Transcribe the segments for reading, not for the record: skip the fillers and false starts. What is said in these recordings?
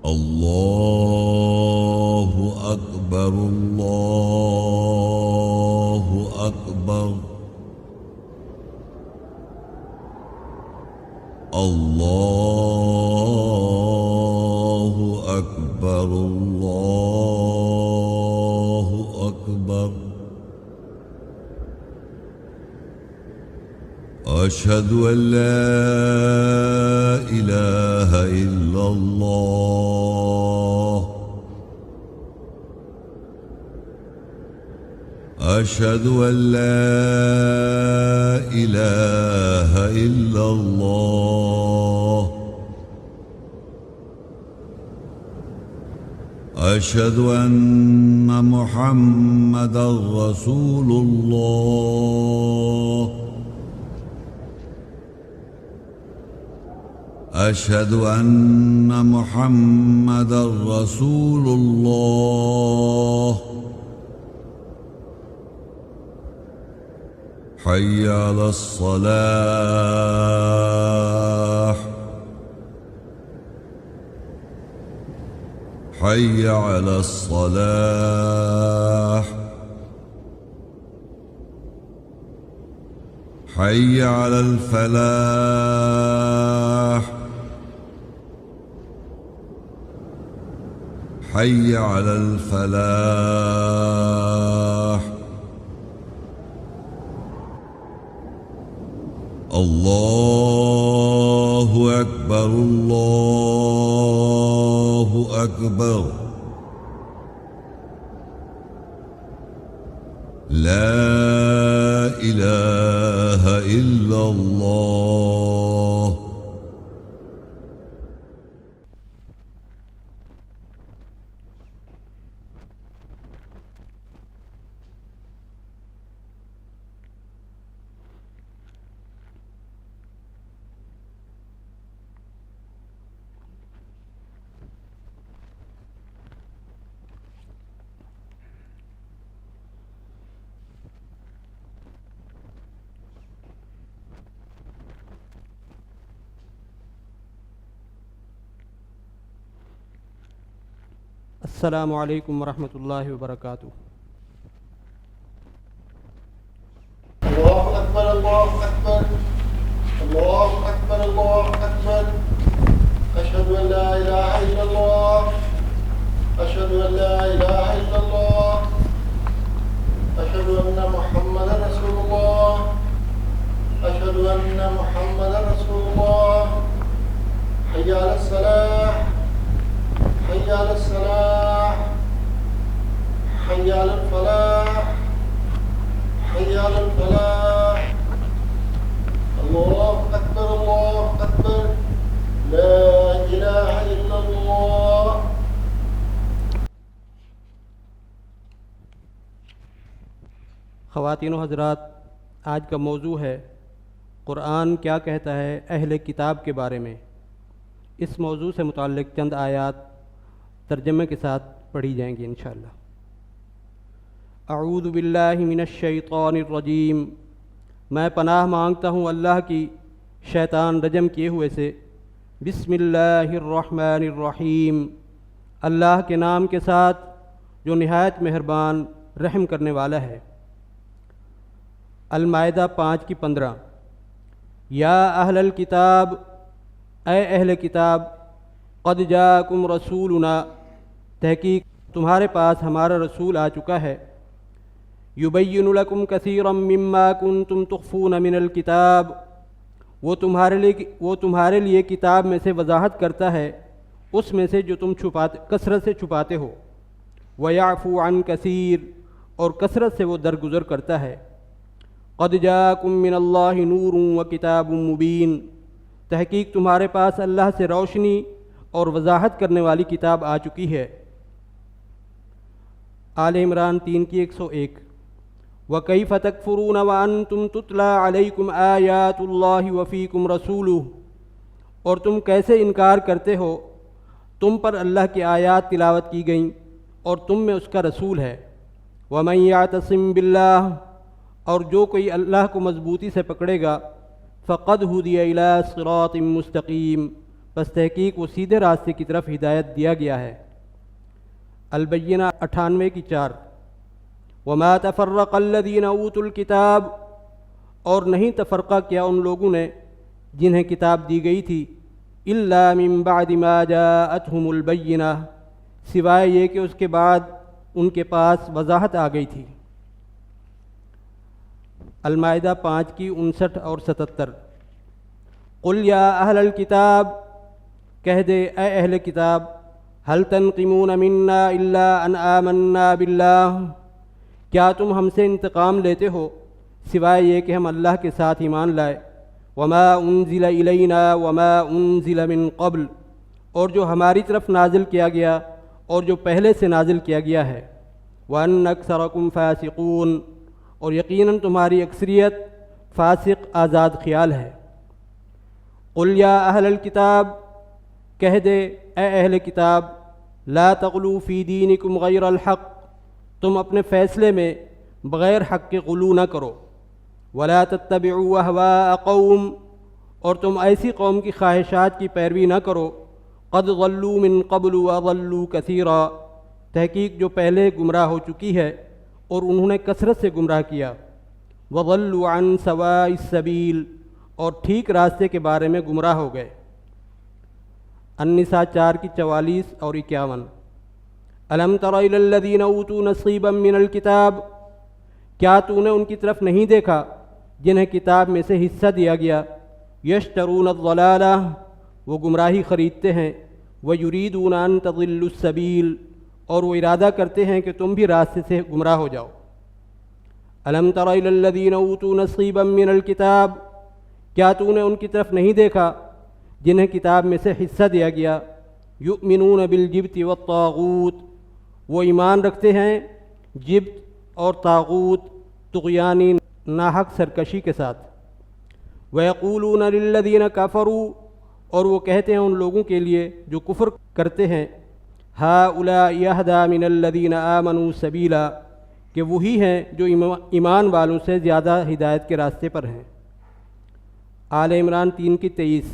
الله أكبر الله أكبر الله أكبر الله أكبر أشهد أن لا إله إلا الله أشهد أن لا إله إلا الله أشهد أن محمدا رسول الله أشهد أن محمدا رسول الله حي على الصلاة حي على الصلاة حي على الفلاح حي على الفلاح الله أكبر الله أكبر لا إله إلا الله السلام علیکم ورحمۃ اللہ وبرکاتہ۔ اللہ اکبر اللہ اکبر اللہ اکبر اللہ اکبر اشہد ان لا الہ الا اللہ اشہد ان لا الہ الا اللہ اشہد ان محمد رسول اللہ اشہد ان محمد رسول اللہ حی علی الصلاۃ حي على الصلاة حي على الفلاح حي على الفلاح الله أكبر لا إله إلا الله۔ خواتین و حضرات، آج کا موضوع ہے قرآن کیا کہتا ہے اہل کتاب کے بارے میں۔ اس موضوع سے متعلق چند آیات ترجمے کے ساتھ پڑھی جائیں گی انشاءاللہ۔ اعوذ باللہ من الشیطان الرجیم، میں پناہ مانگتا ہوں اللہ کی شیطان رجم کیے ہوئے سے۔ بسم اللہ الرحمن الرحیم، اللہ کے نام کے ساتھ جو نہایت مہربان رحم کرنے والا ہے۔ المائدہ 5:15، یا اہل الکتاب، اے اہل کتاب، قد جاءکم رسولنا، تحقیق تمہارے پاس ہمارا رسول آ چکا ہے۔ یبین لکم کثیرا مما کنتم تخفون من الکتاب، وہ تمہارے لیے کتاب میں سے وضاحت کرتا ہے اس میں سے جو تم کثرت سے چھپاتے ہو۔ ویعفو عن کثیر، اور کثرت سے وہ درگزر کرتا ہے۔ قد جاءکم من اللہ نور وکتاب مبین، تحقیق تمہارے پاس اللہ سے روشنی اور وضاحت کرنے والی کتاب آ چکی ہے۔ آل عمران 3:101، وَكَيْفَ تَكْفُرُونَ وَأَنْتُمْ تُتْلَى عَلَيْكُمْ آيَاتُ اللَّهِ وَفِيكُمْ رَسُولُهُ، اور تم کیسے انکار کرتے ہو، تم پر اللہ کی آیات تلاوت کی گئیں اور تم میں اس کا رسول ہے۔ وَمَنْ يَعْتَصِمْ بِاللَّهِ، اور جو کوئی اللہ کو مضبوطی سے پکڑے گا، فَقَدْ هُدِيَ إِلَىٰ صِرَاطٍ مُسْتَقِيمٍ، پس تحقیق وہ سیدھے راستے کی طرف ہدایت دیا گیا ہے۔ البینہ 98:4 وما تفرق الذین اوتوا الکتاب، اور نہیں تفرقہ کیا ان لوگوں نے جنہیں کتاب دی گئی تھی، الا من بعد ما جاءتهم البینہ، سوائے یہ کہ اس کے بعد ان کے پاس وضاحت آ گئی تھی۔ المائدہ 5:59 اور 77 قل یا اہل الکتاب، کہہ دے اے اہل کتاب، هل تنقمون منا الا ان آمنا باللہ، کیا تم ہم سے انتقام لیتے ہو سوائے یہ کہ ہم اللہ کے ساتھ ایمان لائے، وما انزل الینا وما انزل من قبل، اور جو ہماری طرف نازل کیا گیا اور جو پہلے سے نازل کیا گیا ہے، وان اکثرکم فاسقون، اور یقیناً تمہاری اکثریت فاسق آزاد خیال ہے۔ قل یا اہل الکتاب، کہہ دے اے اہل کتاب، لا تغلوا فی دینکم غیر الحق، تم اپنے فیصلے میں بغیر حق کے غلو نہ کرو، ولا تتبعوا اہواء قوم، اور تم ایسی قوم کی خواہشات کی پیروی نہ کرو، قد ضلوا من قبل وضلوا کثیرا، تحقیق جو پہلے گمراہ ہو چکی ہے اور انہوں نے کثرت سے گمراہ کیا، وضلوا عن سواء السبیل، اور ٹھیک راستے کے بارے میں گمراہ ہو گئے۔ النساء 4:44 اور 51 الم تر الی الذین اوتوا نصیبا من الکتاب، کیا تو نے ان کی طرف نہیں دیکھا جنہیں کتاب میں سے حصہ دیا گیا، یشترون الضلالہ، وہ گمراہی خریدتے ہیں، ویریدون ان تضلوا السبیل، اور وہ ارادہ کرتے ہیں کہ تم بھی راستے سے گمراہ ہو جاؤ۔ الم تر الی الذین اوتوا نصیبا من الکتاب، کیا تو نے ان کی طرف نہیں دیکھا جنہیں کتاب میں سے حصہ دیا گیا، یؤمنون بالجبت والطاغوت، وہ ایمان رکھتے ہیں جبت اور طاغوت، طغیانی ناحق سرکشی کے ساتھ، ویقولون للذین کفروا، اور وہ کہتے ہیں ان لوگوں کے لیے جو کفر کرتے ہیں، ہؤلاء اہدی من الذین آمنوا سبیلا، کہ وہی ہیں جو ایمان والوں سے زیادہ ہدایت کے راستے پر ہیں۔ آل عمران 3:23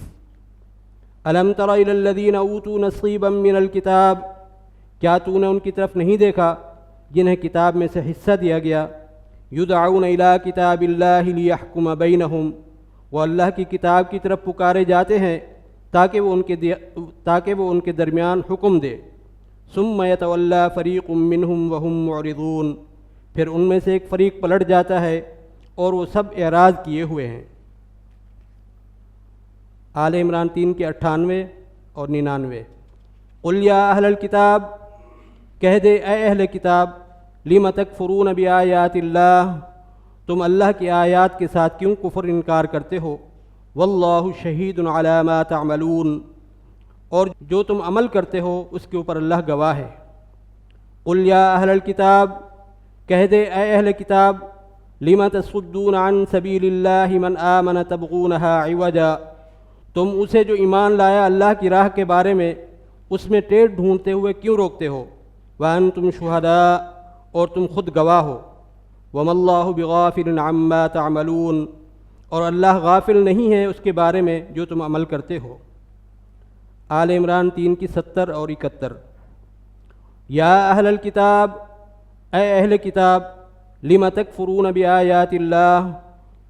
الم تر الی الذین اوتوا نصیبا من الکتاب، کیا تو نے ان کی طرف نہیں دیکھا جنہیں کتاب میں سے حصہ دیا گیا، یدعون الی کتاب اللہ لیحکم بینہم، وہ اللہ کی کتاب کی طرف پکارے جاتے ہیں تاکہ وہ ان کے درمیان حکم دے، ثم یتولی فریق منہم وہم معرضون، پھر ان میں سے ایک فریق پلٹ جاتا ہے اور وہ سب اعراض کیے ہوئے ہیں۔ آل عمران 3:98 اور 99 قل یا اہل الکتاب، کہہ دے اے اہل کتاب، لم تکفرون بآیات اللہ، تم اللہ کی آیات کے ساتھ کیوں کفر انکار کرتے ہو، واللہ شہید علی ما تعملون، اور جو تم عمل کرتے ہو اس کے اوپر اللہ گواہ ہے۔ قل یا اہل الکتاب، کہہ دے اے اہل کتاب، لم تصدون عن سبیل اللہ من آمن تبغونها عوجا، تم اسے جو ایمان لایا اللہ کی راہ کے بارے میں اس میں ٹیڑھ ڈھونڈتے ہوئے کیوں روکتے ہو، وانتم شہداء، اور تم خود گواہ ہو، وما اللہ بغافل عما تعملون، اور اللہ غافل نہیں ہے اس کے بارے میں جو تم عمل کرتے ہو۔ آل عمران 3:70 اور 71 یا اہل الکتاب، اے اہل کتاب، لم تکفرون بآیات اللہ،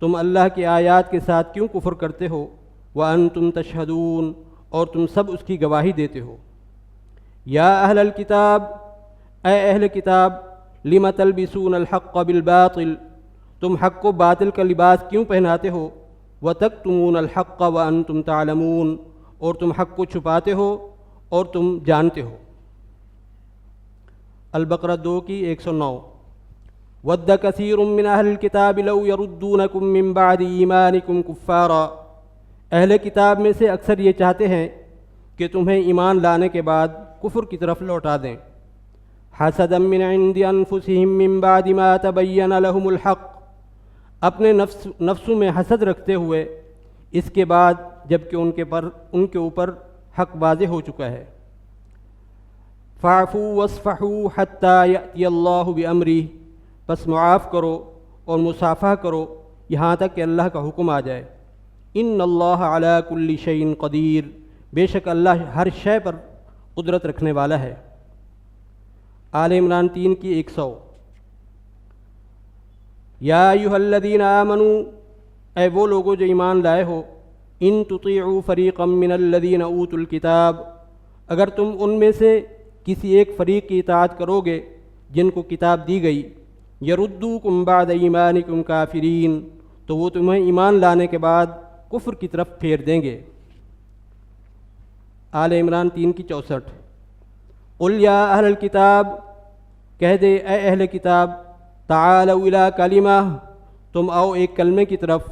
تم اللہ کی آیات کے ساتھ کیوں کفر کرتے ہو، وانتم تشہدون، اور تم سب اس کی گواہی دیتے ہو۔ یا اہل الکتاب، اے اہل کتاب، لم تلبسون الحق بالباطل، تم حق کو باطل کا لباس کیوں پہناتے ہو، وتکتمون الحق وانتم تعلمون، اور تم حق کو چھپاتے ہو اور تم جانتے ہو۔ البقرہ 2:109 ود کثیر من اہل الکتاب لو یردونکم من بعد ایمانکم کفارا، اہل کتاب میں سے اکثر یہ چاہتے ہیں کہ تمہیں ایمان لانے کے بعد کفر کی طرف لوٹا دیں، حسدا من عند انفسہم من بعد ما تبین لہم الحق، اپنے نفسوں میں حسد رکھتے ہوئے اس کے بعد جبکہ ان کے اوپر حق واضح ہو چکا ہے۔ فاعفوا واصفحوا حتی یأتی اللہ بامرہ، بس معاف کرو اور مصافحہ کرو یہاں تک کہ اللہ کا حکم آ جائے۔ ان اللہ علی کل شیء قدیر، بے شک اللہ ہر شے پر قدرت رکھنے والا ہے۔ آل عمران 3 کی 100۔ یا ایھا الذین آمنوا، اے وہ لوگوں جو ایمان لائے ہو، ان تطیعوا فریقا من الذین اوتوا الکتاب، اگر تم ان میں سے کسی ایک فریق کی اطاعت کرو گے جن کو کتاب دی گئی، یردوکم بعد ایمانکم کافرین، تو وہ تمہیں ایمان لانے کے بعد کفر کی طرف پھیر دیں گے۔ آل عمران 3 کی 64۔ قل یا اہل الکتاب، کہہ دے اے اہل کتاب، تعالوا الی کلمہ، تم آؤ ایک کلمے کی طرف،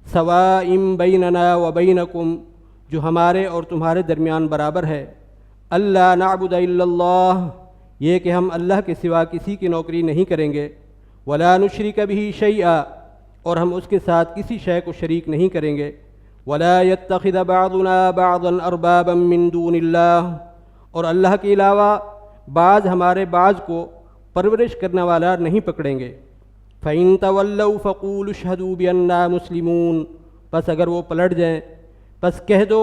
سواء بیننا و بینکم، جو ہمارے اور تمہارے درمیان برابر ہے، اللہ نعبد الا اللہ، یہ کہ ہم اللہ کے سوا کسی کی نوکری نہیں کریں گے، ولا نشرک بہ شیئا، اور ہم اس کے ساتھ کسی شے کو شریک نہیں کریں گے، ولا یتخذ بعضنا بعضا اربابا من دون اللہ، اور اللہ کے علاوہ بعض ہمارے بعض کو پرورش کرنے والا نہیں پکڑیں گے۔ فَإِن تَوَلَّوْا فَقُولُوا اشْهَدُوا بِأَنَّا مُسْلِمُونَ، پس اگر وہ پلٹ جائیں پس کہہ دو،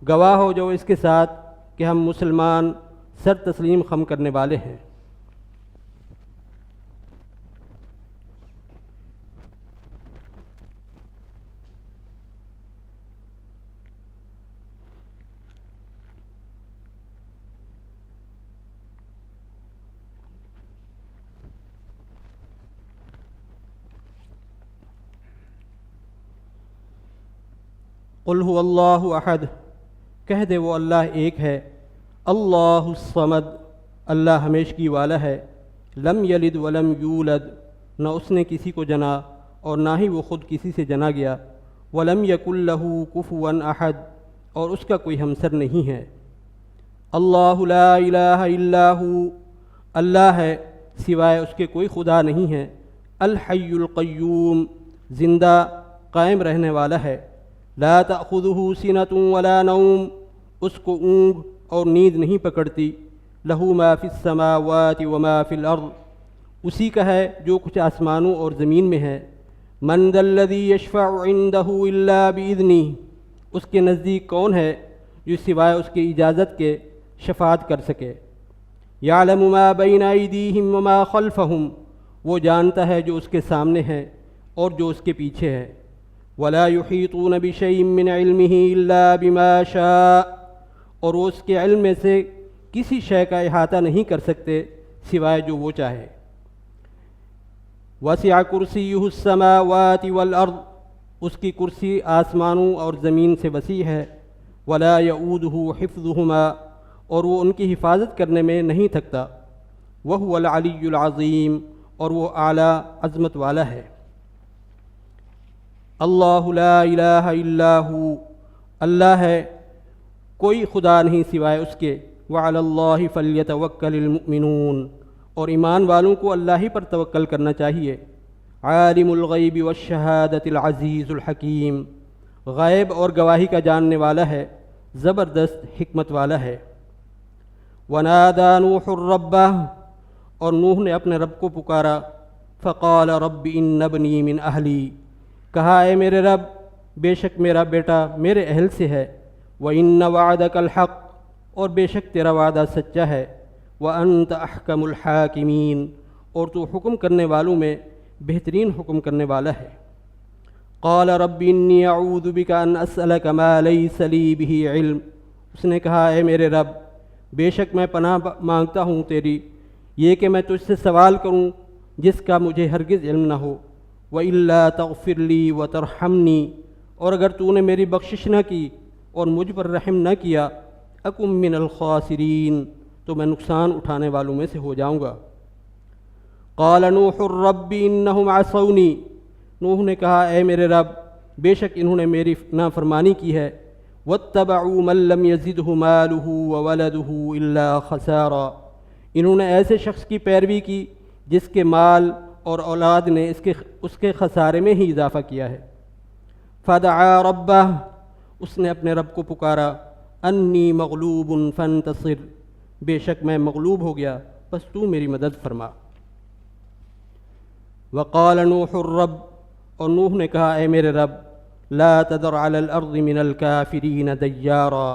گواہ ہو جو اس کے ساتھ کہ ہم مسلمان سر تسلیم خم کرنے والے ہیں۔ قل هو اللہ احد، کہہ دے وہ اللہ ایک ہے، اللہ الصمد، اللہ ہمیشگی والا ہے، لم یلد ولم یولد، نہ اس نے کسی کو جنا اور نہ ہی وہ خود کسی سے جنا گیا، ولم یکن لہ کفوا احد، اور اس کا کوئی ہمسر نہیں ہے۔ اللہ لا الہ الا ہو، اللہ ہے سوائے اس کے کوئی خدا نہیں ہے، الحی القیوم، زندہ قائم رہنے والا ہے، لا تأخذہ سنۃ ولا نوم، اس کو اونگ اور نیند نہیں پکڑتی، لہ ما فی السماوات وما فی الارض، اسی کا ہے جو کچھ آسمانوں اور زمین میں ہے، من ذا الذی یشفع عندہ الا باذنہ، اس کے نزدیک کون ہے جو سوائے اس کی اجازت کے شفاعت کر سکے، یعلم ما بین ایدیہم وما خلفہم، وہ جانتا ہے جو اس کے سامنے ہے اور جو اس کے پیچھے ہے، ولا یحیطون بشیء من علمہ الا بما شاء، اور وہ اس کے علم میں سے کسی شے کا احاطہ نہیں کر سکتے سوائے جو وہ چاہے، وسع کرسیہ السماوات والارض، اس کی کرسی آسمانوں اور زمین سے وسیع ہے، ولا یؤودہ حفظہما، اور وہ ان کی حفاظت کرنے میں نہیں تھکتا، وہو العلی العظیم، اور وہ اعلیٰ عظمت والا ہے۔ اللہ لا الہ الا ہو، اللہ ہے کوئی خدا نہیں سوائے اس کے، وعلی اللہ فلیتوکل المؤمنون، اور ایمان والوں کو اللہ ہی پر توکل کرنا چاہیے، عالم الغیب والشہادۃ العزیز الحکیم، غیب اور گواہی کا جاننے والا ہے، زبردست حکمت والا ہے۔ ونادى نوح ربہ، اور نوح نے اپنے رب کو پکارا، فقال رب ان ابنی من اہلی، کہا اے میرے رب بے شک میرا بیٹا میرے اہل سے ہے، وَإِنَّ وَعْدَكَ الْحَقُّ، اور بے شک تیرا وعدہ سچا ہے، وَأَنْتَ أَحْكَمُ الْحَاكِمِينَ، اور تو حکم کرنے والوں میں بہترین حکم کرنے والا ہے۔ قال رب انی اعوذ بک ان اسألک ما لیس لی بہ علم، اس نے کہا اے میرے رب بے شک میں پناہ مانگتا ہوں تیری، یہ کہ میں تجھ سے سوال کروں جس کا مجھے ہرگز علم نہ ہو، وَإِلَّا تَغْفِرْ لِي وَتَرْحَمْنِي، اور اگر تو نے میری بخشش نہ کی اور مجھ پر رحم نہ کیا، اکم من الخاسرین، تو میں نقصان اٹھانے والوں میں سے ہو جاؤں گا۔ قال نوح رب انہم عصونی، نوح نے کہا اے میرے رب بے شک انہوں نے میری نافرمانی کی ہے، واتبعوا من لم یزدہ مالہ وولدہ الا خسارا، انہوں نے ایسے شخص کی پیروی کی جس کے مال اور اولاد نے اس کے خسارے میں ہی اضافہ کیا ہے۔ فدعا ربہ، اس نے اپنے رب کو پکارا، انی مغلوب فانتصر، بے شک میں مغلوب ہو گیا بس تو میری مدد فرما۔ وقال نوح الرب، اور نوح نے کہا اے میرے رب لا تذر علی الارض من الکافرین دیارا،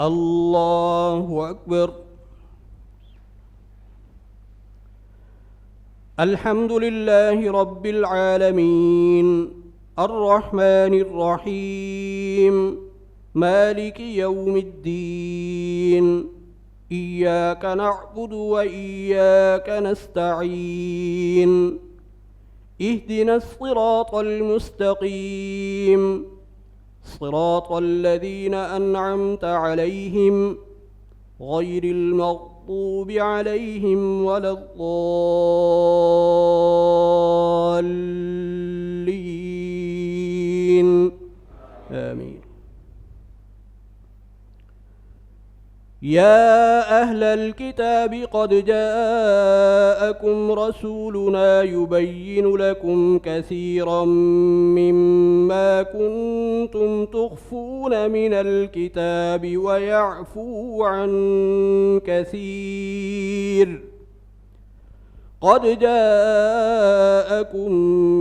الله أكبر. الحمد لله رب العالمين الرحمن الرحيم مالك يوم الدين إياك نعبد وإياك نستعين اهدنا الصراط المستقيم صراط الذين أنعمت عليهم غير المغضوب عليهم ولا الضالين آمين. يا أهل الكتاب قد جاءكم رسولنا يبين لكم كثيرا مما كنتم تخفون من الكتاب ويعفو عن كثير. قد جاءكم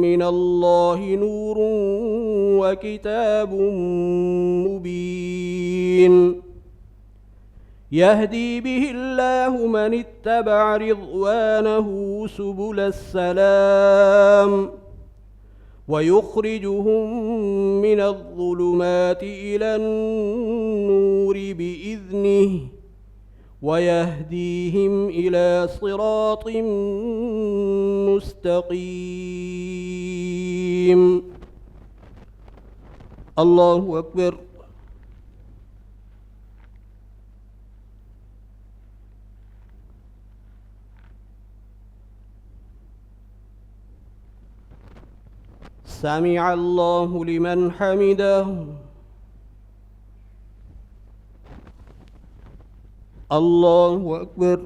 من الله نور وكتاب مبين يهدي به الله من اتبع رضوانه سبل السلام ويخرجهم من الظلمات إلى النور بإذنه ويهديهم إلى صراط مستقيم. الله أكبر. سمع الله لمن حمده. الله أكبر.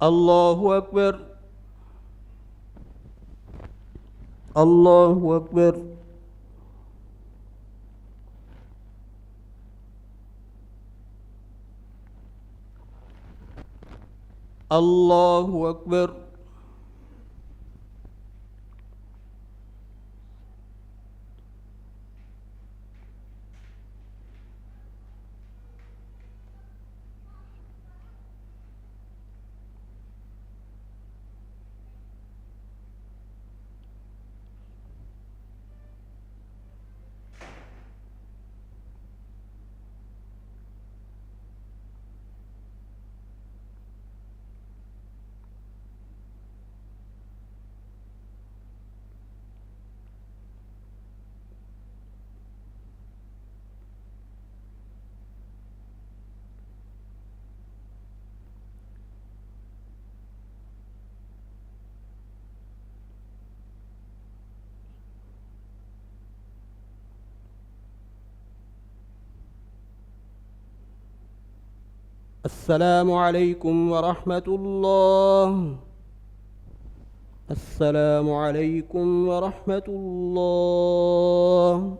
الله أكبر. الله أكبر. الله أكبر. السلام عليكم ورحمة الله. السلام عليكم ورحمة الله.